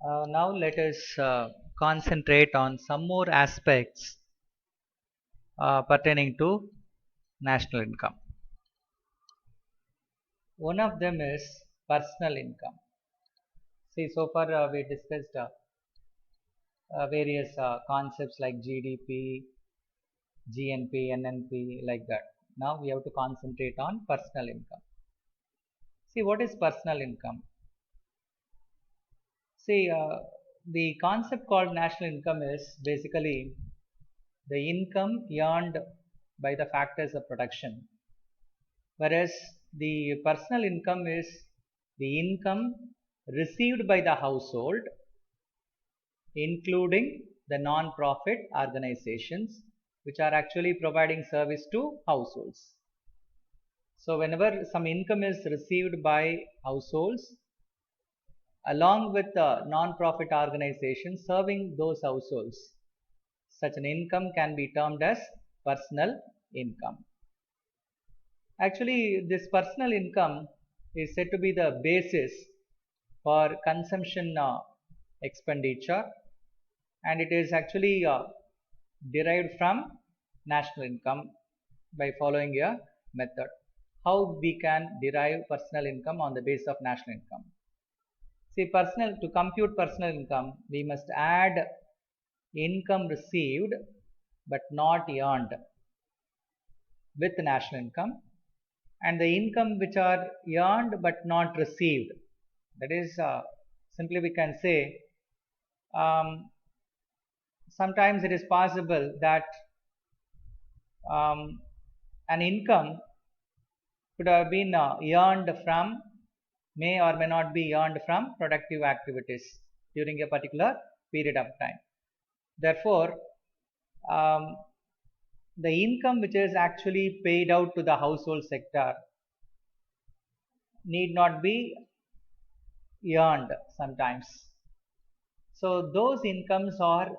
Now let us concentrate on some more aspects pertaining to national income. One of them is personal income. See, so far we discussed various concepts like GDP, GNP, NNP, like that. Now we have to concentrate on personal income. See, what is personal income? See, the concept called national income is basically the income earned by the factors of production, whereas the personal income is the income received by the household, including the non-profit organizations which are actually providing service to households. So whenever some income is received by households along with the non-profit organizations serving those households, such an income can be termed as personal income. Actually, this personal income is said to be the basis for consumption expenditure, and it is actually derived from national income by following a method. How we can derive personal income on the basis of national income? See, to compute personal income, we must add income received but not earned with national income, and the income which are earned but not received. That is, simply we can say, sometimes it is possible that an income could have been earned from, may or may not be earned from productive activities during a particular period of time. Therefore, the income which is actually paid out to the household sector need not be earned sometimes. So those incomes are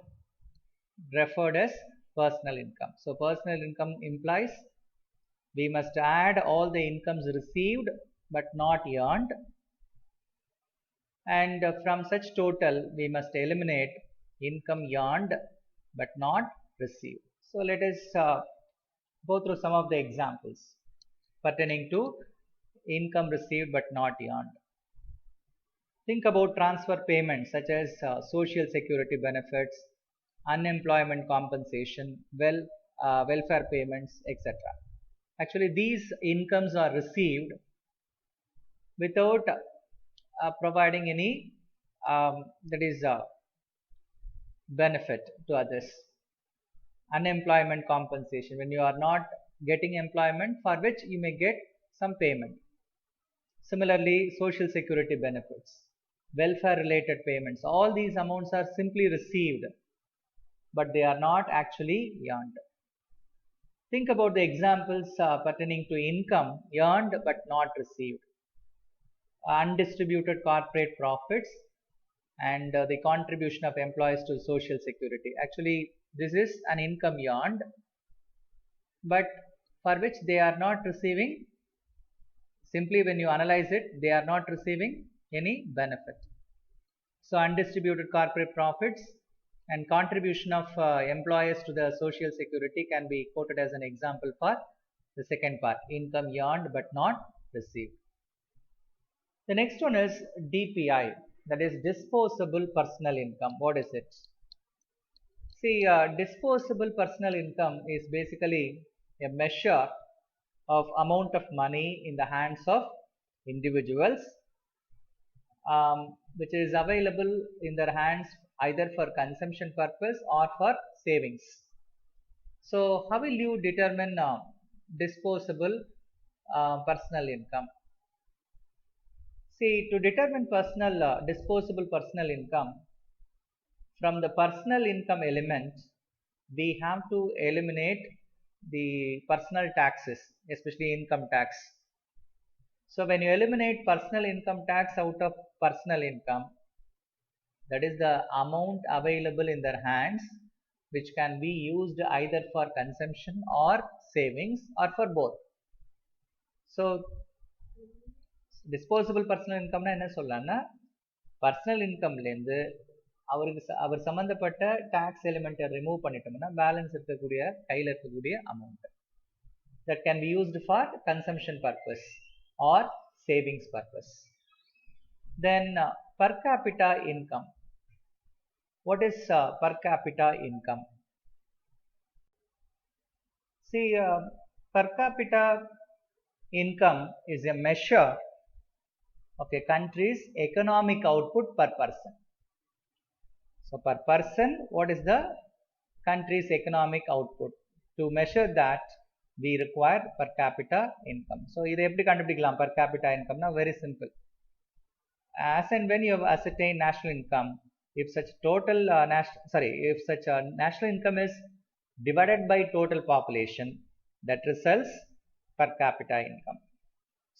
referred as personal income. So personal income implies we must add all the incomes received but not earned, and from such total we must eliminate income earned but not received. So let us go through some of the examples pertaining to income received but not earned. Think about transfer payments such as social security benefits, unemployment compensation, welfare payments, etc. Actually, these incomes are received without providing any that is benefit to others. Unemployment compensation, when you are not getting employment, for which you may get some payment. Similarly, social security benefits, welfare related payments, all these amounts are simply received but they are not actually earned. Think about the examples pertaining to income earned but not received. Undistributed corporate profits and the contribution of employees to social security. Actually, this is an income earned but for which they are not receiving, simply when you analyze it, they are not receiving any benefit. So undistributed corporate profits and contribution of employees to the social security can be quoted as an example for the second part, income earned but not received. The next one is DPI, that is disposable personal income. What is it? See, disposable personal income is basically a measure of amount of money in the hands of individuals which is available in their hands either for consumption purpose or for savings. So how will you determine disposable personal income? See, to determine disposable personal income, from the personal income element, we have to eliminate the personal taxes, especially income tax. So when you eliminate personal income tax out of personal income, that is the amount available in their hands which can be used either for consumption or savings or for both. So disposable personal income na enna sollana, personal இன்கம்லேருந்து அவர் சம்மந்தப்பட்ட tax எலிமெண்ட்டை remove பண்ணிட்டோம்னா balance இருக்கக்கூடிய கையில் இருக்கக்கூடிய amount that can be used for consumption purpose or savings purpose. Then per capita income. What is per capita income? See, per capita income is a measure of a country's economic output per person. So per person, what is the country's economic output? To measure that, we require per capita income. So இதை எப்படி கண்டுபிடிக்கலாம் per capita income? Now very simple. As and when you have ascertained national income, if such total if such national income is divided by total population, that results per capita income.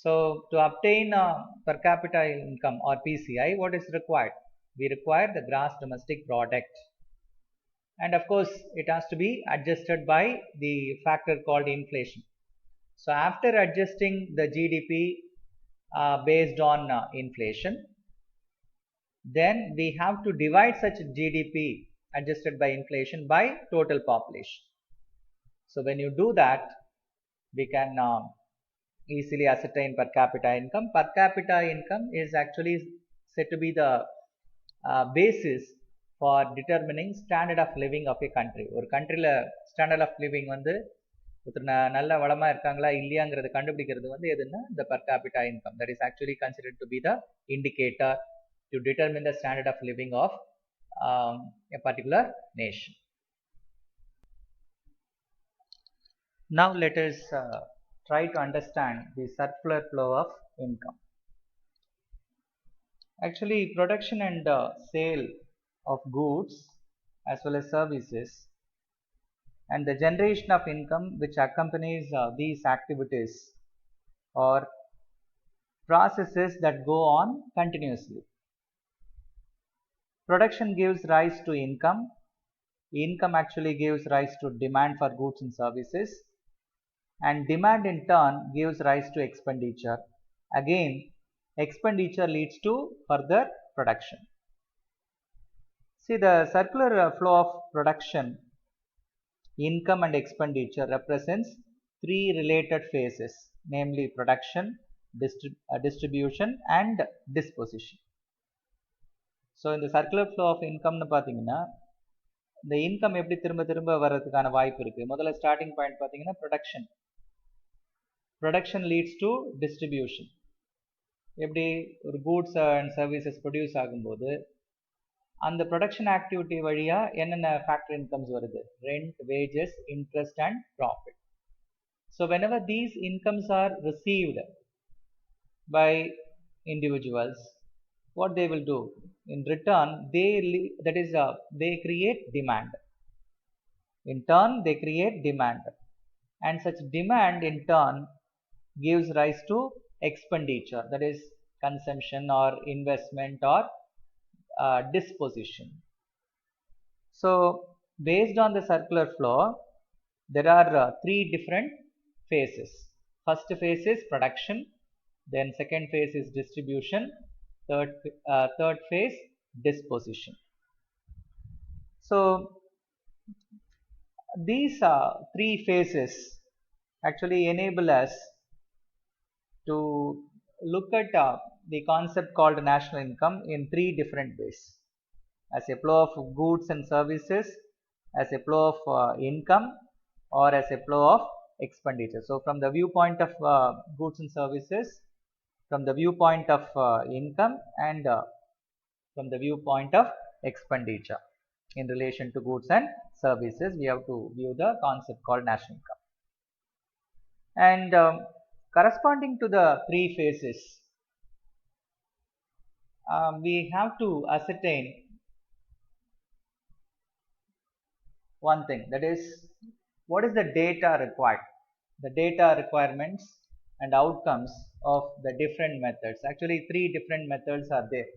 So to obtain per capita income or PCI, what is required? We require the gross domestic product. And of course, it has to be adjusted by the factor called inflation. So after adjusting the GDP based on inflation, then we have to divide such GDP adjusted by inflation by total population. So when you do that, we can easily ascertain per capita income. Per capita income is actually said to be the basis for determining standard of living of a country. ஒரு கண்ட்ரியில் standard of living வந்து ஒருத்தர் நல்ல வளமாக இருக்காங்களா இல்லையாங்கிறது கண்டுபிடிக்கிறது வந்து எதுன்னா இந்த per capita income. That is actually considered to be the indicator to determine the standard of living of a particular nation. Now let us try to understand the circular flow of income. Actually, production and sale of goods as well as services and the generation of income which accompanies these activities are processes that go on continuously. Production gives rise to income. Income actually gives rise to demand for goods and services, and demand in turn gives rise to expenditure. Again, expenditure leads to further production. See, the circular flow of production, income and expenditure represents three related phases, namely production, distribution and disposition. So in the circular flow of income னு பார்த்தீங்கன்னா இந்த income எப்படி திரும்ப திரும்ப வர்றதுக்கான வாய்ப்பு இருக்குது. முதல்ல ஸ்டார்டிங் பாயிண்ட் பார்த்தீங்கன்னா ப்ரொடக்ஷன் லீட்ஸ் டு டிஸ்ட்ரிபியூஷன். எப்படி ஒரு கூட்ஸ் அண்ட் சர்வீசஸ் ப்ரொடியூஸ் ஆகும்போது அந்த ப்ரொடக்ஷன் ஆக்டிவிட்டி வழியாக என்னென்ன ஃபேக்டரி இன்கம்ஸ் வருது? Rent, wages, interest and profit. So whenever these incomes are received by individuals, what they will do in return, they create demand. In turn, they create demand, and such demand in turn gives rise to expenditure, that is consumption or investment or disposition. So based on the circular flow, there are three different phases. First phase is production, then second phase is distribution, third phase disposition. So these three phases actually enable us to look at the concept called national income in three different ways: as a flow of goods and services, as a flow of income, or as a flow of expenditure. So from the viewpoint of goods and services, from the viewpoint of income, and from the viewpoint of expenditure in relation to goods and services, we have to view the concept called national income. And corresponding to the three phases, we have to ascertain one thing, that is, what is the data required, the data requirements and outcomes of the different methods. Actually, three different methods are there.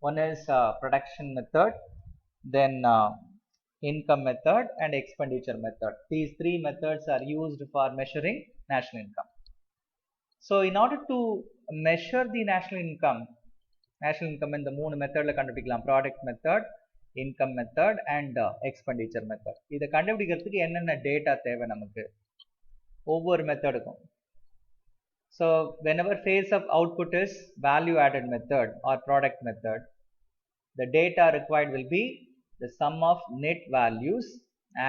One is production method, then income method and expenditure method. These three methods are used for measuring national income. So in order to measure the national income, national income இந்த மூணு மெத்தட்ல கண்டுபிடிக்கலாம். Product method, income method and expenditure method. இதை கண்டுபிடிக்கிறதுக்கு என்னென்ன data தேவை நமக்கு ஒவ்வொரு மெத்தடுக்கும். So whenever phase of output is value added method or product method, the data required will be the sum of net values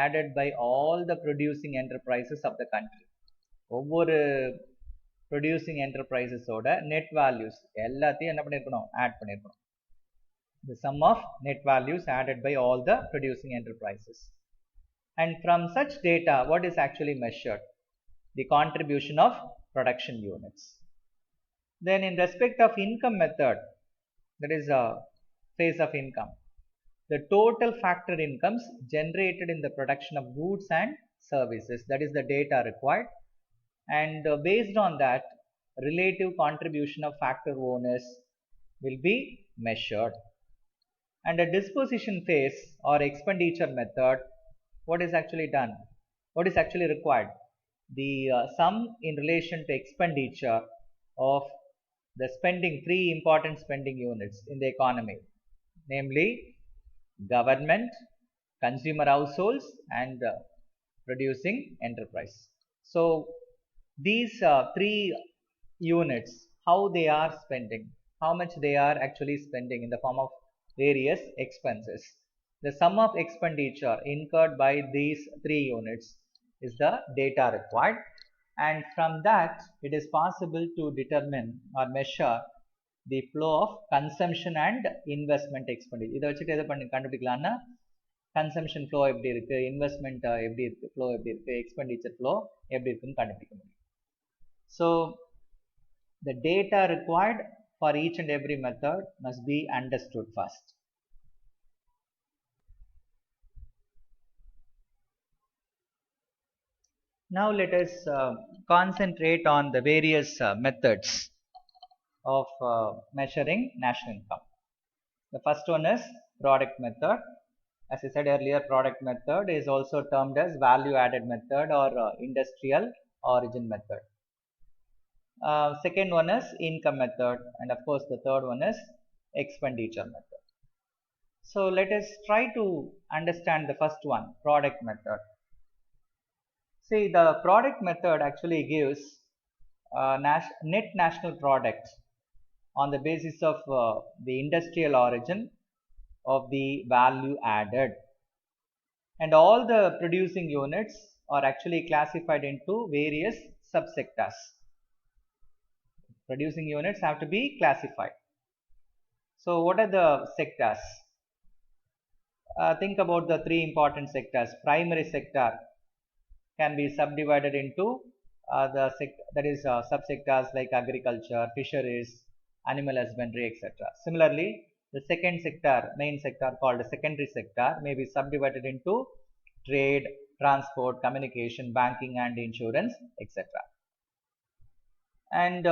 added by all the producing enterprises of the country. ஒவ்வொரு producing enterprises ஓட net values எல்லாத்தையும் என்ன பண்ணிருக்கணும், add பண்ணிருக்கணும். The sum of net values added by all the producing enterprises. And from such data, what is actually measured? The contribution of production units. Then in respect of income method, that is a phase of income, the total factor incomes generated in the production of goods and services, that is the data required, and based on that, relative contribution of factor owners will be measured. And a disposition phase or expenditure method, what is actually done, what is actually required? The sum in relation to expenditure of the spending, three important spending units in the economy, namely government, consumer households and producing enterprise. So these three units, how they are spending, how much they are actually spending in the form of various expenses. The sum of expenditure incurred by these three units is the data required, and from that it is possible to determine or measure the flow of consumption and investment expenditure. இதை வச்சுட்டு எதை பண்ணி கண்டுபிடிக்கலாம்னா consumption flow எப்படி இருக்கு, investment எப்படி இருக்கு, flow எப்படி இருக்கு, expenditure flow எப்படி இருக்குன்னு கண்டுபிடிக்க முடியும். So the data required for each and every method must be understood first. Now let us concentrate on the various methods of measuring national income. The first one is product method. As I said earlier, product method is also termed as value added method or industrial origin method. Second one is income method, and of course the third one is expenditure method. So let us try to understand the first one, product method. See, the product method actually gives net national product on the basis of the industrial origin of the value added, and all the producing units are actually classified into various subsectors. Producing units have to be classified. So what are the sectors? Think about the three important sectors. Primary sector can be subdivided into subsectors like agriculture, fisheries, animal husbandry, etc. Similarly, the second sector, main sector called secondary sector, may be subdivided into trade, transport, communication, banking and insurance, etc. And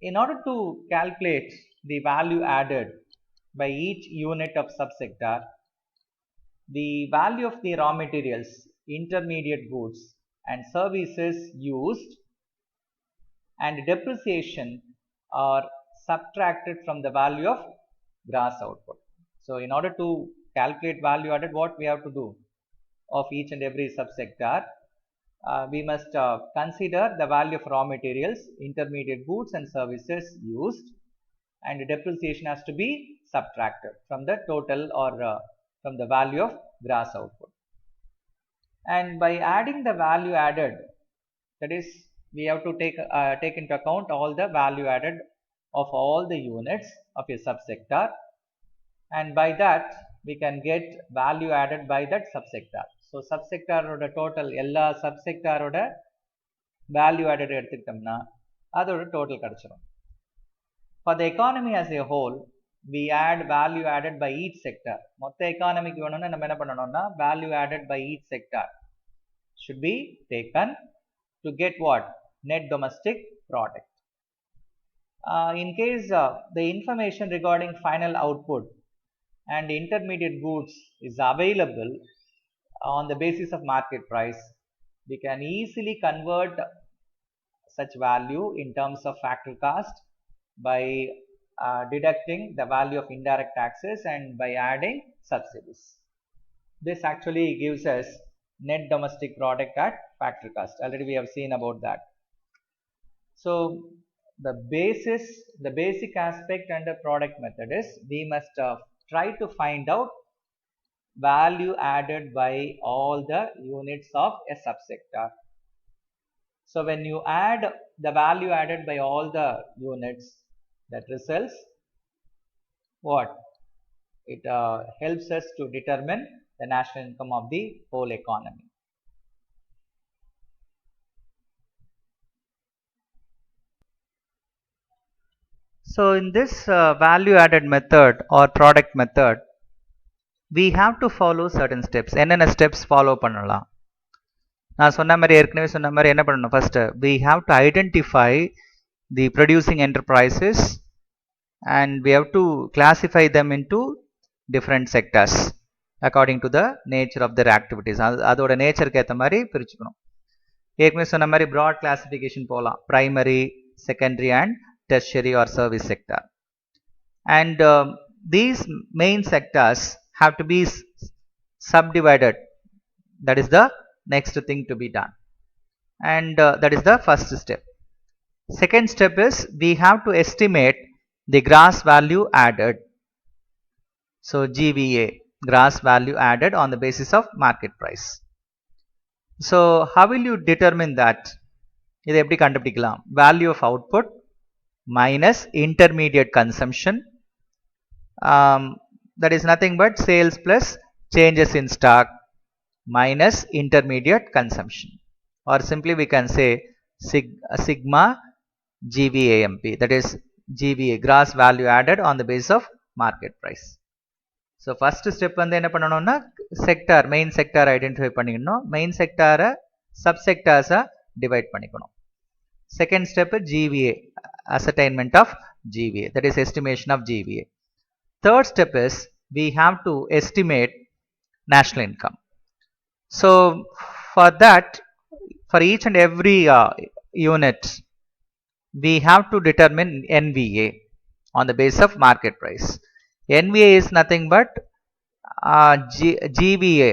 in order to calculate the value added by each unit of subsector, the value of the raw materials, intermediate goods and services used and depreciation are subtracted from the value of gross output. So in order to calculate value added, what we have to do of each and every subsector, we must consider the value of raw materials, intermediate goods and services used, and depreciation has to be subtracted from the total or from the value of gross output. And by adding the value added, that is, we have to take into account all the value added of all the units of a subsector, and by that we can get value added by that subsector. So subsector oda total ella subsector oda value added எடுத்துக்கிட்டோம்னா அதோட total கிடைச்சிரும். For the economy as a whole, we add value added by each sector. மொத்த எக்கானமிக்கு வேணும்னா நம்ம என்ன பண்ணணும்னா value added by each sector should be taken to get what? Net domestic product. In case the information regarding final output and intermediate goods is available on the basis of market price, we can easily convert such value in terms of factor cost by deducting the value of indirect taxes and by adding subsidies. This actually gives us net domestic product at factory cost. Already we have seen about that. So the basic aspect under product method is we must try to find out value added by all the units of a subsector. So when you add the value added by all the units, that results what? It helps us to determine the national income of the whole economy. So in this value added method or product method, we have to follow certain steps. என்னென்ன steps follow பண்ணலாம்? நான் சொன்ன மாதிரி ஏற்கனவே சொன்ன மாதிரி என்ன பண்ணணும்? First we have to identify the producing enterprises and we have to classify them into different sectors according to the nature of their activities. அதோட நேச்சருக்கு ஏற்ற மாதிரி பிரிச்சுக்கணும். ஏற்கனவே சொன்ன மாதிரி broad classification போகலாம். Primary, secondary and tertiary or service sector. And these main sectors have to be subdivided. That is the next thing to be done. And that is the first step. Second step is we have to estimate the gross value added. So GVA, gross value added on the basis of market price. So how will you determine that? இதை எப்படி கண்டுபிடிக்கலாம்? Value of output minus intermediate consumption, that is nothing but sales plus changes in stock minus intermediate consumption, or simply we can say sigma GVAMP, that is GVA, gross value added on the basis of market price. So first step வந்து என்ன பண்ணணும்னா sector, main sector identify பண்ணிக்கணும், main sector subsectors divide பண்ணிக்கணும். Second step GVA, ascertainment of GVA, that is estimation of GVA. Third step is we have to estimate national income. So for that, for each and every unit, we have to determine NVA on the basis of market price. NVA is nothing but GVA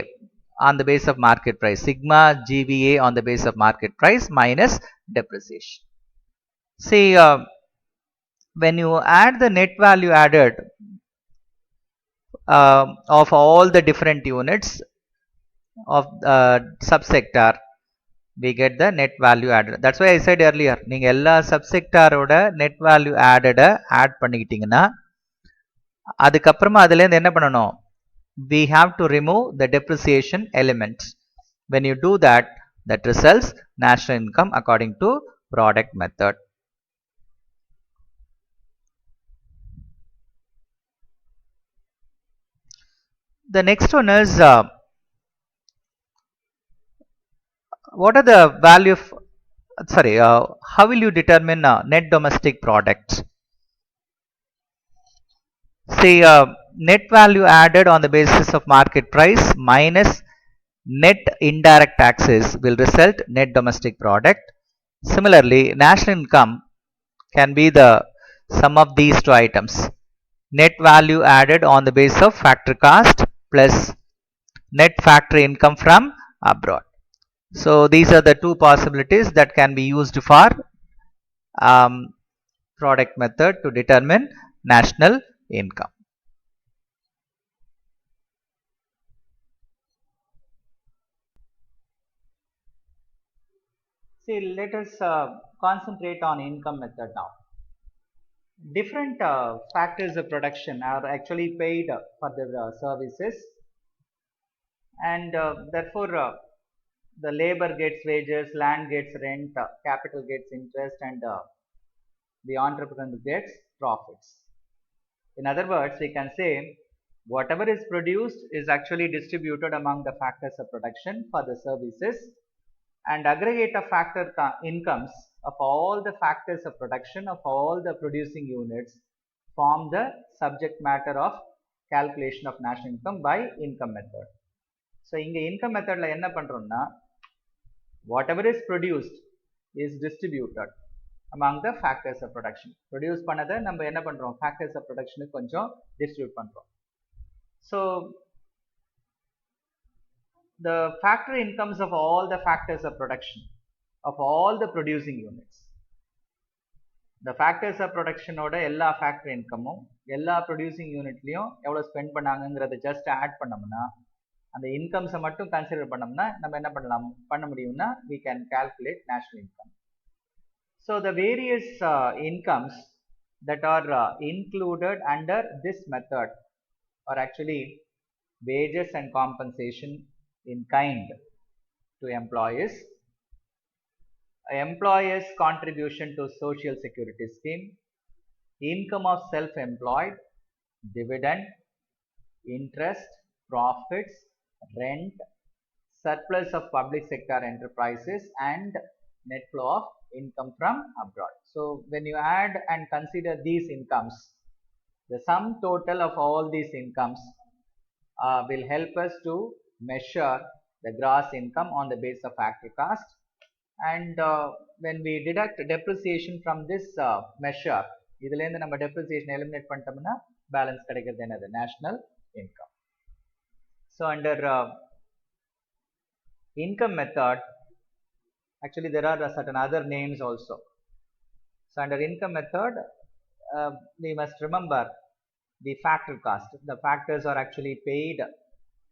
on the basis of market price, sigma GVA on the basis of market price minus depreciation. See, when you add the net value added of all the different units of subsector, we get the net value added. That's why I said earlier, நீங்க எல்லா subsector ஓட net value added add பண்ணிக்கிட்டீங்கன்னா அதுக்கப்புறமா அதுல இருந்து என்ன பண்ணணும்? We have to remove the depreciation element. When you do that, that results national income according to product method. The next one is what are the value of how will you determine net domestic product? See, net value added on the basis of market price minus net indirect taxes will result net domestic product. Similarly, national income can be the sum of these two items, net value added on the basis of factory cost plus net factory income from abroad. So these are the two possibilities that can be used for product method to determine national income. See, let us concentrate on income method now. Different factors of production are actually paid for their services, and therefore the labor gets wages, land gets rent, capital gets interest, and the entrepreneur gets profits. In other words, we can say whatever is produced is actually distributed among the factors of production for the services, and aggregate of factor incomes of all the factors of production of all the producing units form the subject matter of calculation of national income by income method. So inga income method la enna pandromna, whatever is produced is distributed among the factors of production. Produce பண்ணதை நம்ம என்ன பண்றோம், factors of production கொஞ்சம் distribute பண்றோம். So the factory incomes of all the factors of production of all the producing units. The factors of production ஓட எல்லா factory incomeம் எல்லா producing unitலயும் எவ்வளவு spend பண்ணாங்கங்கறத just add பண்ணோம்னா, அந்த incomes மட்டும் consider பண்ணோம்னா நம்ம என்ன பண்ண முடியும்னா we can calculate national income. So the various incomes that are included under this method are actually wages and compensation in kind to employees, employers' contribution to social security scheme, income of self-employed, dividend, interest, profits, rent, surplus of public sector enterprises, and net flow of income from abroad. So when you add and consider these incomes, the sum total of all these incomes will help us to measure the gross income on the basis of factory cost. And when we deduct depreciation from this measure, இதுல இருந்து நம்ம depreciation eliminate பண்ணிட்டோம்னா balance கிடைக்கிறது என்னது, national income. So under income method, actually there are certain other names also. So under income method, we must remember the factor cost. The factors are actually paid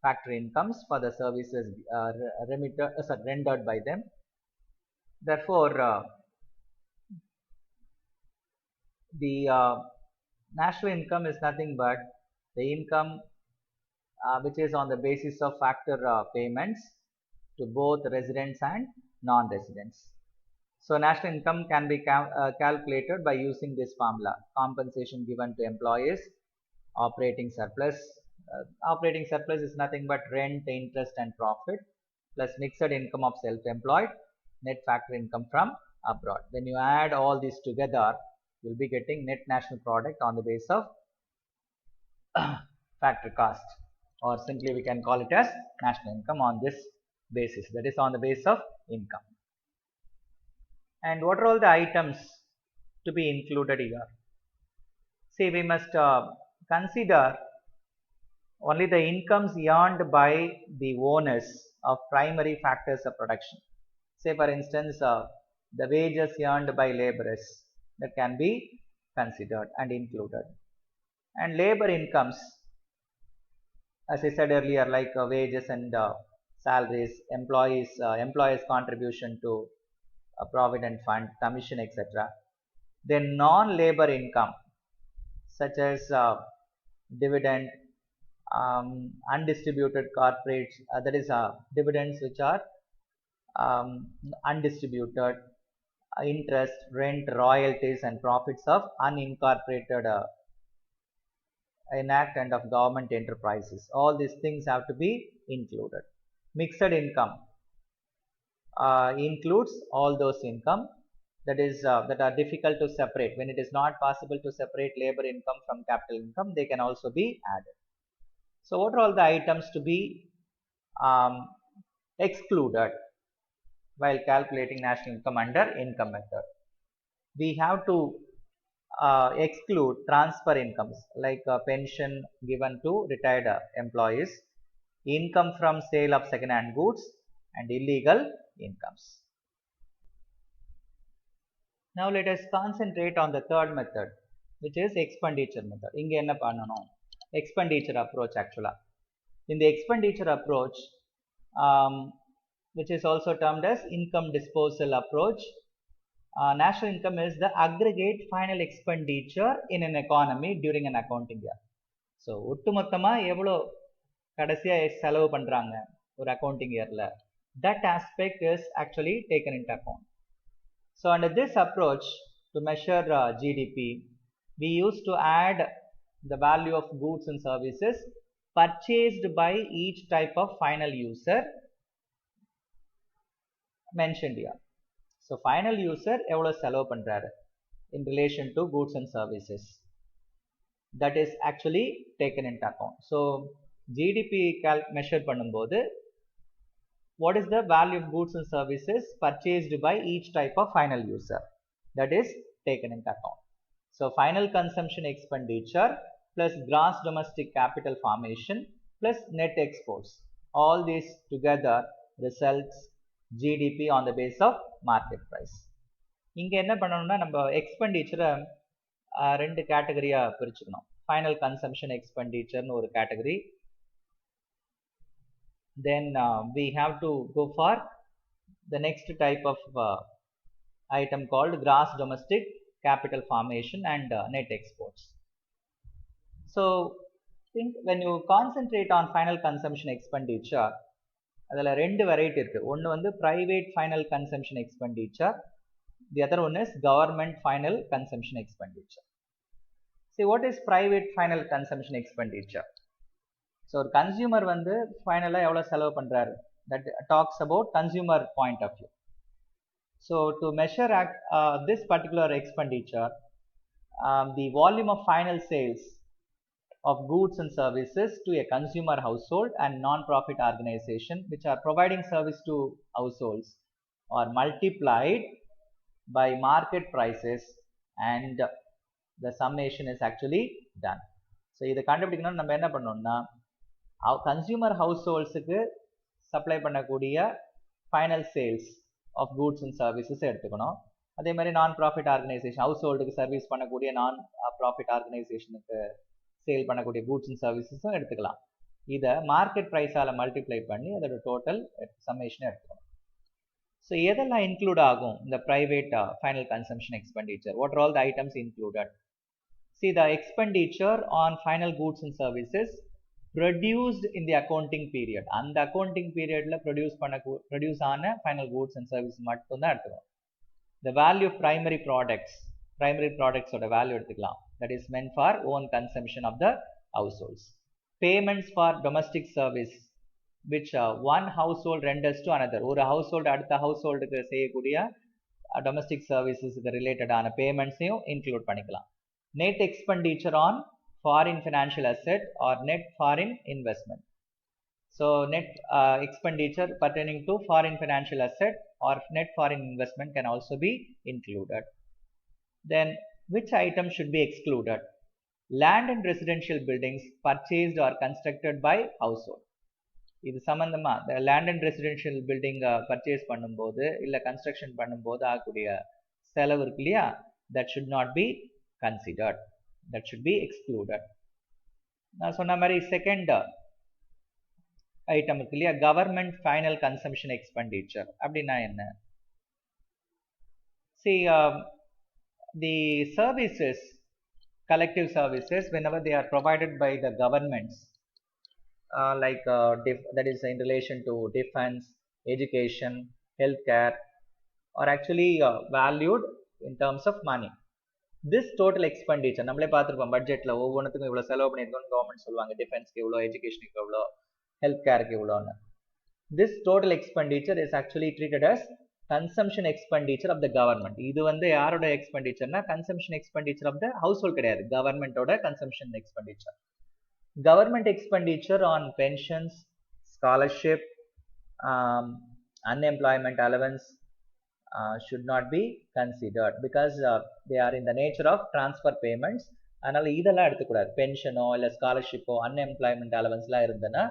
factory incomes for the services rendered by them. Therefore, the national income is nothing but the income which is on the basis of factor payments to both residents and non-residents. So national income can be calculated by using this formula: compensation given to employees, operating surplus. Operating surplus is nothing but rent, interest, and profit, plus mixed income of self-employed, net factor income from abroad. When you add all these together, you will be getting net national product on the basis of factor cost, or simply we can call it as national income on this basis, that is on the basis of income. And what are all the items to be included here? See, we must consider only the incomes earned by the owners of primary factors of production. Say for instance, the wages earned by laborers, that can be considered and included. And labor incomes, as I said earlier, like wages and salaries, employees contribution to a provident fund, commission, etc. Then non-labor income such as dividend, undistributed corporates, that is dividends which are undistributed, interest, rent, royalties, and profits of unincorporated enact and of government enterprises. All these things have to be included. Mixed income includes all those income that are difficult to separate. When it is not possible to separate labor income from capital income, they can also be added. So what are all the items to be excluded while calculating national income under income method? We have to exclude transfer incomes like pension given to retired employees, income from sale of second-hand goods, and illegal incomes. Now let us concentrate on the third method, which is expenditure method. Inga enna pannanom? Expenditure approach actually. In the expenditure approach, which is also termed as income disposal approach, national income is the aggregate final expenditure in an economy during an accounting year. So ஒட்டுமொத்தமா எவ்வளோ கடைசியா செலவு பண்றாங்க ஒரு accounting yearல, that aspect is actually taken into account. So under this approach, to measure GDP, we used to add the value of goods and services purchased by each type of final user mentioned here. So final user எவ்வளவு செலவு பண்றாரு in relation to goods and services, that is actually taken into account. So GDP measure பண்ணும்போது, what is the value of goods and services purchased by each type of final user? that is taken into account. So final consumption expenditure plus gross domestic capital formation plus net exports, all these together results GDP on the base of market price. இங்க என்ன பண்ணணும்னா நம்ம எக்ஸ்பெண்டிச்சரை ரெண்டு கேட்டகரியா பிரிச்சுக்கணும். Final consumption எக்ஸ்பெண்டிச்சர்னு ஒரு category, then we have to go for the next type of item called gross domestic capital formation and net exports. So think when you concentrate on final consumption expenditure, அதில் ரெண்டு variety இருக்கு. ஒன்று வந்து private final consumption expenditure, the other one is government final consumption expenditure. See, what is private final consumption expenditure? So ஒரு consumer வந்து ஃபைனலாக எவ்வளோ செலவு பண்ணுறாரு, that talks about consumer point of view. So to measure this particular expenditure, the volume of final sales of goods and services to a consumer household and non-profit organization which are providing service to households are multiplied by market prices and the summation is actually done. So இதை கண்டுபிடிக்கணும்னு நம்ம என்ன பண்ணோம்னா consumer ஹவுஸ்ஹோல்ட்ஸுக்கு supply பண்ணக்கூடிய final sales of goods and services எடுத்துக்கணும். அதே மாதிரி non profit organisation house ஹோல்டுக்கு சர்வீஸ் பண்ணக்கூடிய நான் ப்ராஃபிட் ஆர்கனைசேஷனுக்கு சேல் பண்ணக்கூடிய கூட்ஸ் அண்ட் சர்வீசஸும் எடுத்துக்கலாம். இதை மார்க்கெட் ப்ரைஸால் மல்டிப்ளை பண்ணி அதோட டோட்டல் சம்மேஷனை எடுத்துக்கணும். ஸோ எதெல்லாம் இன்க்ளூட் ஆகும் இந்த private final consumption expenditure? What are all the items included? See, the expenditure on final goods and services produced in the accounting period, அந்த accounting periodல produce ஆன final goods and services மட்டும் தான் எடுத்துக்கணும். The value of primary products ஓட value எடுத்துக்கலாம், that is meant for own consumption of the households. Payments for domestic service which one household renders to another, ஒரு household அடுத்த householdக்கு செய்யக்கூடிய domestic services related ஆன payments-ஐயும் include பண்ணிக்கலாம். Net expenditure on foreign financial asset or net foreign investment. So net expenditure pertaining to foreign financial asset or net foreign investment can also be included. Then which items should be excluded? Land and residential buildings purchased or constructed by household. இது சம்பந்தமா the land and residential building purchase பண்ணும்போது இல்ல construction பண்ணும்போது ஆகக்கூடிய செலவு இருக்கு இல்லையா, that should not be considered, that should be excluded. நான் சொன்ன மாதிரி செகண்ட் ஐட்டம் இருக்கு இல்லையா, கவர்மெண்ட் ஃபைனல் கன்சம்ஷன் எக்ஸ்பெண்டிச்சர் அப்படின்னா என்ன? See, the services, collective services, whenever they are provided by the governments, that is in relation to defense, education, healthcare, are actually valued in terms of money. This total expenditure நம்மளே பார்த்துருப்போம், பட்ஜெட்டில் ஒவ்வொன்றுத்துக்கும் இவ்வளோ செலவு பண்ணியிருக்கோம்னு government சொல்லுவாங்க, டிஃபென்ஸ்க்கு இவ்வளோ, எஜுகேஷனுக்கு எவ்வளோ, ஹெல்த் கேருக்கு இவ்வளோன்னு. This total expenditure is actually treated as consumption expenditure of the government. இது வந்து யாரோட எக்ஸ்பெண்டிச்சர்னா consumption expenditure of the household கிடையாது, கவர்மெண்டோட consumption expenditure. Government expenditure on pensions, scholarship, unemployment allowance should not be considered because they are in the nature of transfer payments. அதனால இதெல்லாம் எடுத்துக்கூடாது. பென்ஷனோ இல்லை ஸ்காலர்ஷிப்போ அன்எம்ப்ளாய்மெண்ட் அலவன்ஸ்லாம் இருந்ததுன்னா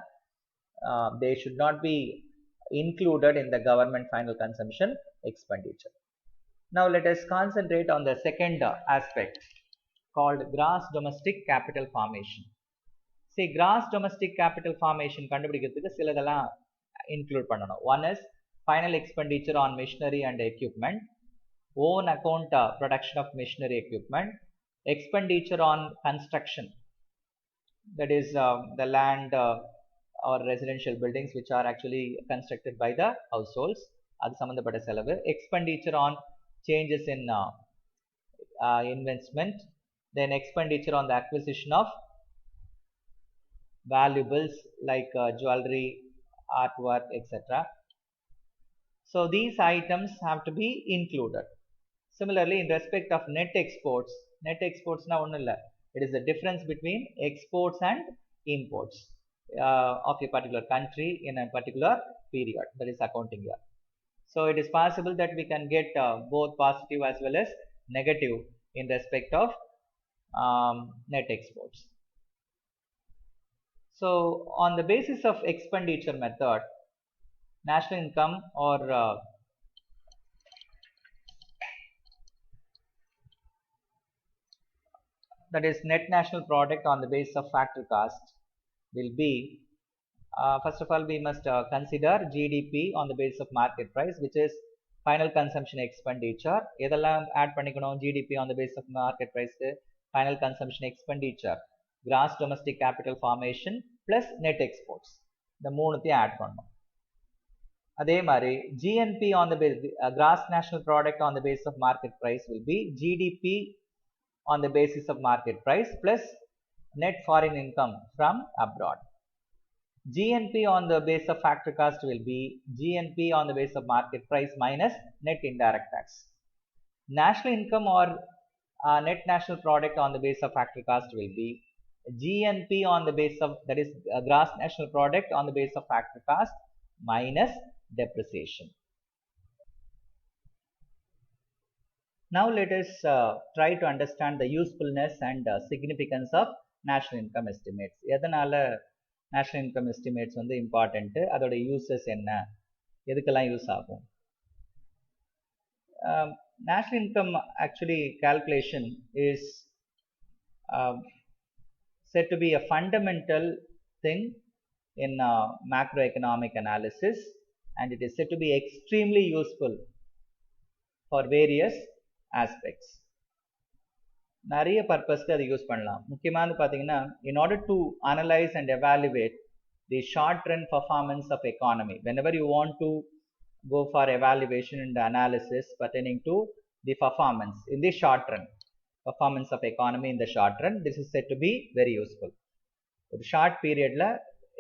they should not be included in the government final consumption expenditure. Now let us concentrate on the second aspect called gross domestic capital formation. See, gross domestic capital formation கண்டுபிடிக்கிறதுக்கு சிலதெல்லாம் include பண்ணணும். One is final expenditure on machinery and equipment, own account production of machinery equipment, expenditure on construction, that is the land or residential buildings which are actually constructed by the households, அது சம்பந்தப்பட்ட செலவு. Expenditure on changes in investment, then expenditure on the acquisition of valuables like jewelry, artwork, etc. So these items have to be included. Similarly, in respect of net exports na onnu illa, it is the difference between exports and imports of a particular country in a particular period, that is accounting year. So it is possible that we can get both positive as well as negative in respect of net exports. So on the basis of expenditure method, national income or that is net national product on the basis of factor cost will be, first of all we must consider GDP on the basis of market price, which is final consumption expenditure. இதெல்லாம் add பண்ணிக்கணும். GDP on the basis of market price, final consumption expenditure, gross domestic capital formation plus net exports, இந்த மூணுத்தையும் add பண்ணணும். அதே மாதிரி GNP on the basis, gross national product on the basis of market price will be GDP on the basis of market price plus net foreign income from abroad. GNP on the basis of factor cost will be GNP on the basis of market price minus net indirect tax. National income or net national product on the basis of factor cost will be GNP on the basis of, that is gross national product on the basis of factor cost minus depreciation. Now let us try to understand the usefulness and significance of national income estimates. எதனால national income estimates வந்து important, அதோட uses என்ன, எதுக்கெல்லாம் use ஆகும்? National income actually calculation is said to be a fundamental thing in macroeconomic analysis, and it is said to be extremely useful for various aspects. நிறைய பர்பஸ்க்கு அதை use பண்ணலாம். முக்கியமானது பார்த்தீங்கன்னா, in order to analyze and evaluate the short run performance of economy, whenever you want to go for evaluation and analysis pertaining to the performance in the short run, performance of economy in the short run, this is said to be very useful. ஒரு short பீரியட்ல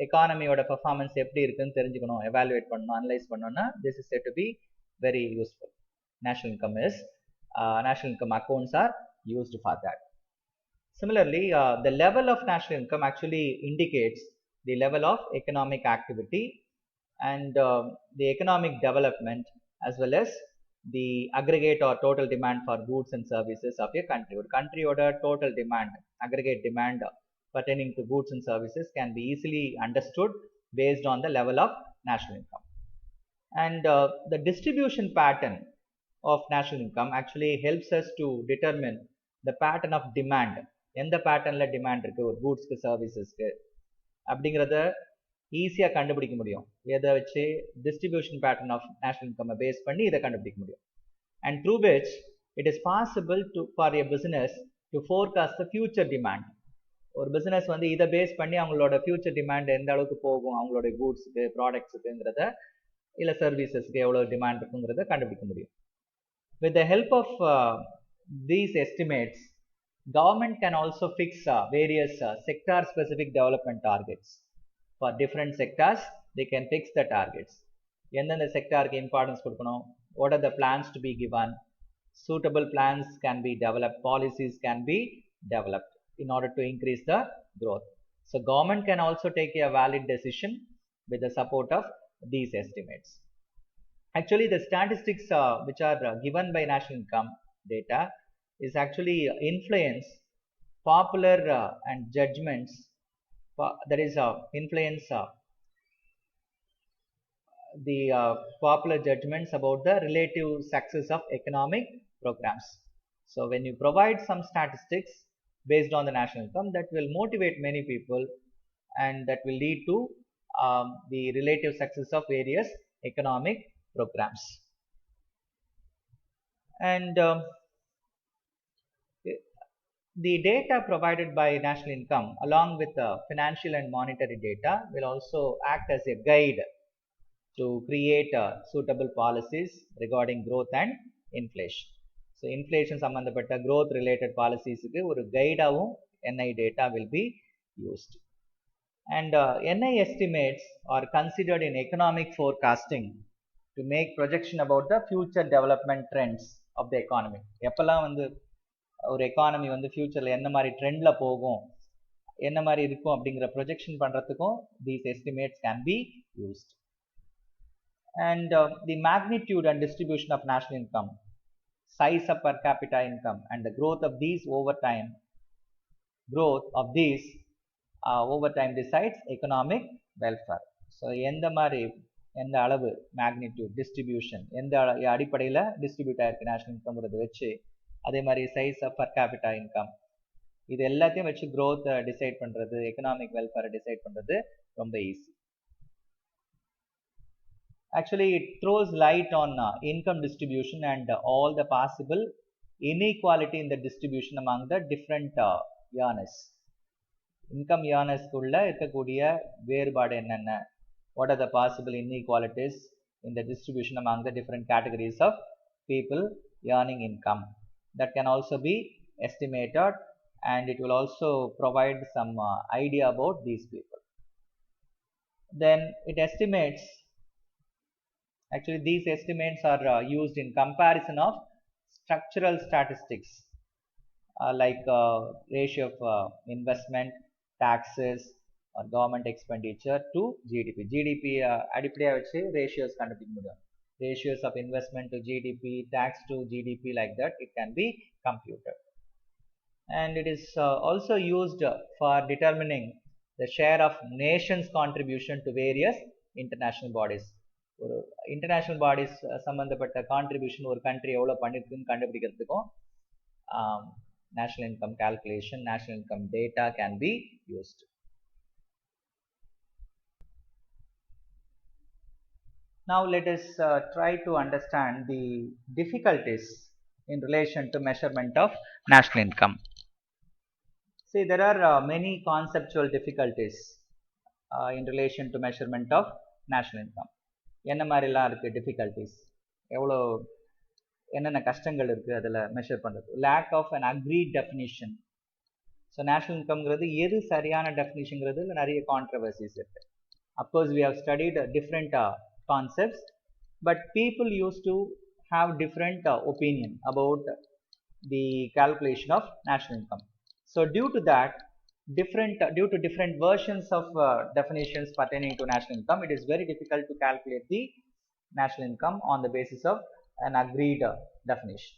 எக்கானமியோட performance எப்படி இருக்குன்னு தெரிஞ்சுக்கணும், evaluate பண்ணணும், analyse பண்ணணும்னா this is said to be very useful. National income is national income accounts are used for that. Similarly, the level of national income actually indicates the level of economic activity and the economic development, as well as the aggregate or total demand for goods and services of a country. Or country order total demand, aggregate demand pertaining to goods and services can be easily understood based on the level of national income. And the distribution pattern of national income actually helps us to determine the pattern of demand. எந்த பேட்டர்ன்ல demand இருக்கு ஒரு கூட்ஸ்க்கு சர்வீசஸ்க்கு அப்படிங்கிறத ஈஸியாக கண்டுபிடிக்க முடியும். எதை வச்சு? Distribution pattern of national income base பண்ணி இதை கண்டுபிடிக்க முடியும். And through which it is possible to for a business to forecast the future demand. ஒரு பிசினஸ் வந்து இதை பேஸ் பண்ணி அவங்களோட ஃபியூச்சர் டிமாண்ட் எந்த அளவுக்கு போகும், அவங்களோட கூட்ஸுக்கு ப்ராடக்ட்ஸுக்குங்கிறத இல்லை சர்வீசஸ்க்கு எவ்வளோ டிமாண்ட் இருக்குங்கிறத கண்டுபிடிக்க முடியும். With the help of these estimates, government can also fix various sector specific development targets. For different sectors, they can fix the targets. எந்தெந்த செக்டாருக்கு இம்பார்ட்டன்ஸ் கொடுக்கணும், what are the plans to be given, suitable plans can be developed, policies can be developed in order to increase the growth. So government can also take a valid decision with the support of these estimates. Actually, the statistics which are given by national income data is actually influence popular and judgments, that is influence the popular judgments about the relative success of economic programs. So when you provide some statistics based on the national income, that will motivate many people and that will lead to the relative success of various economic programs. And the data provided by national income along with financial and monetary data will also act as a guide to create suitable policies regarding growth and inflation. So inflation சம்பந்தப்பட்ட growth related policies-க்கு ஒரு கைடாவும் NI data will be used. And NI estimates are considered in economic forecasting to make projection about the future development trends of the economy. எப்பெல்லாம் வந்து ஒரு economy வந்து ஃபியூச்சரில் என்ன மாதிரி ட்ரெண்டில் போகும், என்ன மாதிரி இருக்கும் அப்படிங்கிற ப்ரொஜெக்ஷன் பண்ணுறதுக்கும் these estimates can be used. And the magnitude and distribution of national income size of per capita income and the growth of these over time, over time decides economic welfare. So எந்த மாதிரி எந்த அளவு magnitude distribution எந்த அடிப்படையில் distribute ஆயிருக்கு national இன்கம்ங்கிறத வச்சு, அதே மாதிரி size of per capita income, இது எல்லாத்தையும் வச்சு growth டிசைட் பண்ணுறது, எக்கனாமிக் வெல்ஃபேரை டிசைட் பண்ணுறது ரொம்ப easy. Actually, it throws light on income distribution and all the possible inequality in the distribution among the different earners. Income earners குள்ள இருக்கக்கூடிய வேறுபாடு என்னென்ன, what are the possible inequalities in the distribution among the different categories of people earning income. That can also be estimated and it will also provide some idea about these people. Then it estimates, actually these estimates are used in comparison of structural statistics like ratio of investment, taxes or government expenditure to GDP. GDP அடிப்படையாக வச்சு ratios கண்டுபிடிக்க முடியும். Ratios of investment to GDP, tax to GDP, like that it can be computed. And it is also used for determining the share of nations contribution to various international bodies. ஒரு international bodies சம்பந்தப்பட்ட contribution ஒரு country எவ்வளோ பண்ணிருக்குன்னு கண்டுபிடிக்கிறதுக்கும் national income calculation, national income data can be used. Now let us try to understand the difficulties in relation to measurement of national income. See, there are many conceptual difficulties in relation to measurement of national income. என்ன மாதிரிலாம் இருக்குது difficulties, எவ்வளோ என்னென்ன கஷ்டங்கள் இருக்குது அதில் measure பண்ணுறது. Lack of an agreed definition. So national இன்கம்ங்கிறது எது சரியான டெஃபினிஷன்ங்கிறதுல நிறைய கான்ட்ரவர்சிஸ் இருக்குது. Of course we have studied different concepts, but people used to have different opinion about the calculation of national income. So due to different versions of definitions pertaining to national income, it is very difficult to calculate the national income on the basis of an agreed definition.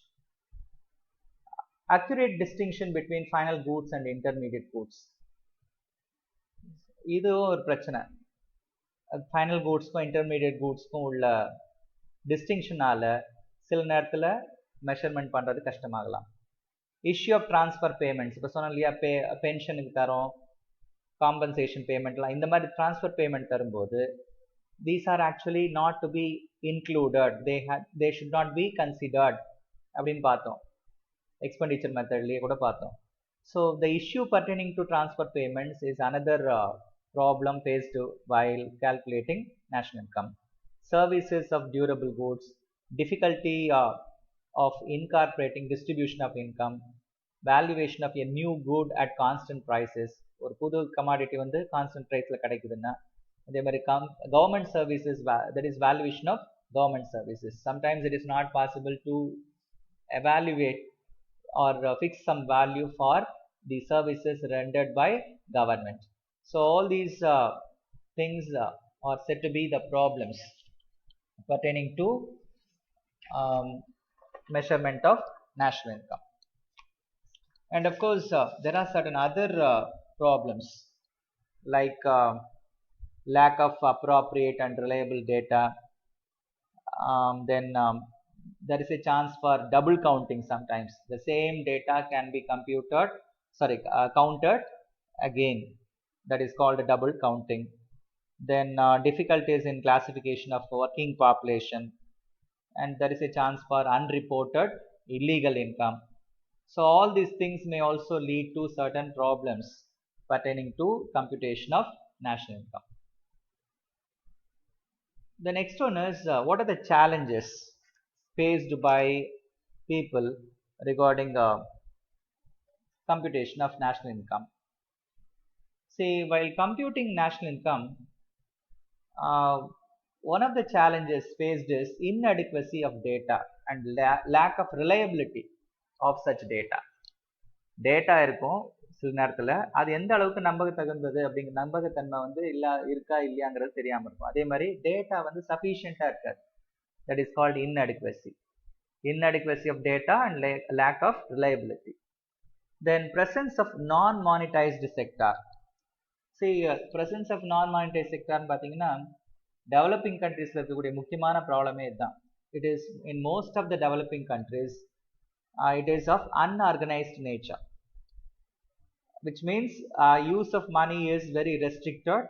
Accurate distinction between final goods and intermediate goods, இது ஒரு பிரச்சனை. Final கூட்ஸ்க்கும் intermediate கூட்ஸ்க்கும் உள்ள டிஸ்டிங்ஷனால சில நேரத்தில் measurement பண்ணுறது கஷ்டமாகலாம். Issue of transfer payments, இப்போ சொன்னோம் இல்லையா, பென்ஷனுக்கு தரோம், காம்பன்சேஷன் பேமெண்ட்லாம், இந்த மாதிரி ட்ரான்ஸ்ஃபர் பேமெண்ட் தரும்போது these are actually not to be included, they should not be considered அப்படின்னு பார்த்தோம். எக்ஸ்பெண்டிச்சர் மெத்தட்லேயே கூட பார்த்தோம். So the issue burdening to transfer payments is another problem faced while calculating national income. Services of durable goods, difficulty of incorporating distribution of income, valuation of a new good at constant prices. ஒரு புது commodity வந்து constant ப்ரைஸில் கிடைக்குதுன்னா, அதே மாதிரி government services, that is valuation of government services. Sometimes it is not possible to evaluate or fix some value for the services rendered by government. So all these things are said to be the problems pertaining to measurement of national income. And of course there are certain other problems like lack of appropriate and reliable data. Then there is a chance for double counting. Sometimes the same data can be counted again. That is called double counting. Then difficulties in classification of working population, and there is a chance for unreported illegal income. So all these things may also lead to certain problems pertaining to computation of national income. The next one is what are the challenges faced by people regarding computation of national income. See, while computing national income, one of the challenges faced is inadequacy of data and lack of reliability of such data. Data இருக்கும் சில நேரத்தில், அது எந்த அளவுக்கு நம்பகத்தகுந்தது அப்படிங்கிற நம்பகத்தன்மை வந்து இருக்கா இல்லையாங்கிறது தெரியாமல் இருக்கும். அதே மாதிரி டேட்டா வந்து சஃபிஷியண்ட்டாக இருக்காது. That is called inadequacy. inadequacy of data and lack of reliability. Then presence of non-monetized sector. See, presence of non-monetized sector பார்த்தீங்கன்னா developing countries இருக்கக்கூடிய முக்கியமான ப்ராப்ளமே இதுதான். It is in most of the developing countries, it is of unorganized nature, which means use of money is very restricted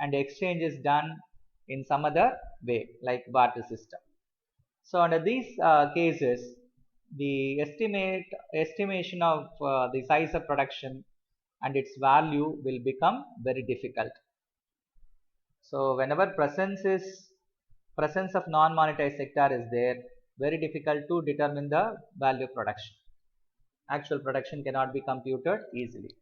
and exchange is done in some other way like barter system. So under these cases, the estimation of the size of production and its value will become very difficult. So whenever presence of non-monetized sector is there, very difficult to determine the value of production. Actual production cannot be computed easily.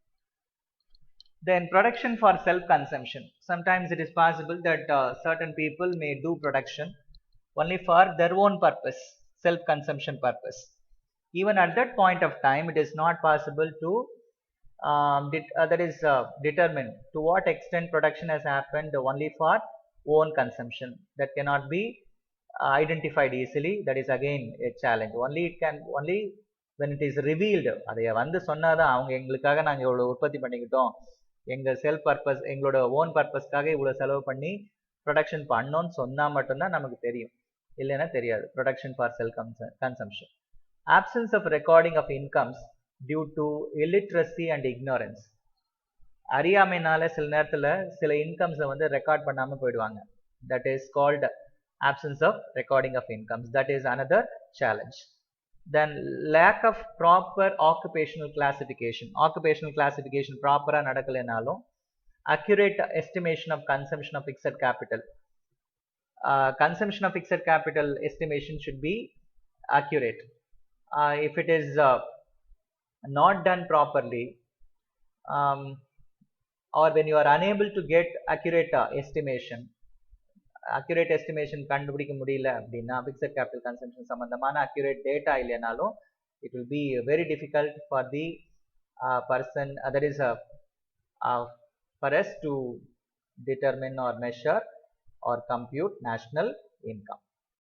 Then production for self-consumption. Sometimes it is possible that certain people may do production only for their own purpose, self-consumption purpose. Even at that point of time, it is not possible to determine to what extent production has happened only for own consumption. That cannot be identified easily. That is again a challenge. Only when it is revealed, அதை வந்து சொன்னாதான் அவங்க எங்களுக்காக நாங்கள் இவ்வளோ உற்பத்தி பண்ணிக்கிட்டோம், எங்கள் செல்ஃப் பர்பஸ், எங்களோட ஓன் பர்பஸ்க்காக இவ்வளோ செலவு பண்ணி ப்ரொடக்ஷன் பண்ணோன்னு சொன்னால் மட்டும்தான் நமக்கு தெரியும், இல்லைன்னா தெரியாது. Production for self consumption. Absence of recording of incomes due to illiteracy and ignorance. அறியாமைனால சில நேரத்தில் சில இன்கம்ஸை வந்து ரெக்கார்ட் பண்ணாமல் போயிடுவாங்க. That is called absence of recording of incomes. That is another challenge. Then lack of proper occupational classification. Occupational classification proper நடக்கலைனாலும் accurate estimation of consumption of fixed capital. Consumption of fixed capital estimation should be accurate. If it is not done properly, or when you are unable to get accurate estimation கண்டுபிடிக்க முடியல அப்படின்னா fixed capital consumption சம்பந்தமான accurate data இல்லைனாலும் it will be very difficult for the person, that is for us to determine or measure or compute national income.